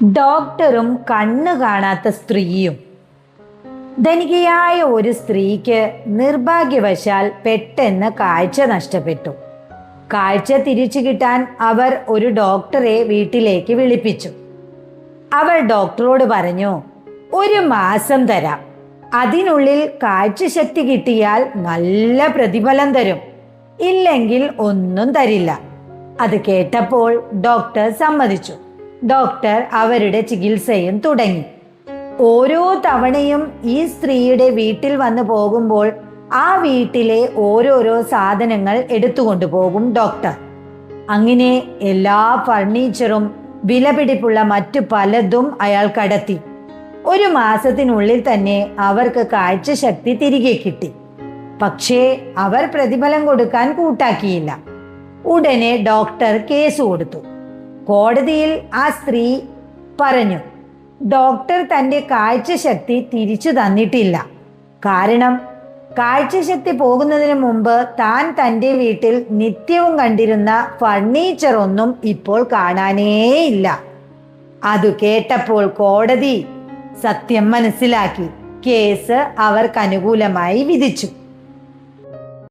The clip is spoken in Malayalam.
ഡോക്ടറും കണ്ണു കാണാത്ത സ്ത്രീയും. ധനികയായ ഒരു സ്ത്രീക്ക് നിർഭാഗ്യവശാൽ പെട്ടെന്ന് കാഴ്ച നഷ്ടപ്പെട്ടു. കാഴ്ച തിരിച്ചു കിട്ടാൻ അവർ ഒരു ഡോക്ടറെ വീട്ടിലേക്ക് വിളിപ്പിച്ചു. അവർ ഡോക്ടറോട് പറഞ്ഞു, 1 മാസം തരാം, അതിനുള്ളിൽ കാഴ്ചശക്തി കിട്ടിയാൽ നല്ല പ്രതിഫലം തരും, ഇല്ലെങ്കിൽ ഒന്നും തരില്ല. അത് കേട്ടപ്പോൾ ഡോക്ടർ സമ്മതിച്ചു. ഡോക്ടർ അവരുടെ ചികിത്സയും തുടങ്ങി. ഓരോ തവണയും ഈ സ്ത്രീയുടെ വീട്ടിൽ വന്നു പോകുമ്പോൾ ആ വീട്ടിലെ ഓരോരോ സാധനങ്ങൾ എടുത്തുകൊണ്ടു പോകും ഡോക്ടർ. അങ്ങനെ എല്ലാ ഫർണിച്ചറും വിലപിടിപ്പുള്ള മറ്റു പലതും അയാൾ കടത്തി. 1 മാസത്തിനുള്ളിൽ തന്നെ അവർക്ക് കാഴ്ചശക്തി തിരികെ കിട്ടി. പക്ഷേ അവർ പ്രതിഫലം കൊടുക്കാൻ കൂട്ടാക്കിയില്ല. ഉടനെ ഡോക്ടർ കേസ് കൊടുത്തു. കോടതിയിൽ ആ സ്ത്രീ പറഞ്ഞു, ഡോക്ടർ തൻ്റെ കാഴ്ചശക്തി തിരിച്ചു തന്നിട്ടില്ല. കാരണം കാഴ്ചശക്തി പോകുന്നതിന് മുമ്പ് താൻ തൻ്റെ വീട്ടിൽ നിത്യവും കണ്ടിരുന്ന ഫർണിച്ചർ ഒന്നും ഇപ്പോൾ കാണാനേയില്ല. അത് കേട്ടപ്പോൾ കോടതി സത്യം മനസ്സിലാക്കി കേസ് അവർക്ക് അനുകൂലമായി വിധിച്ചു.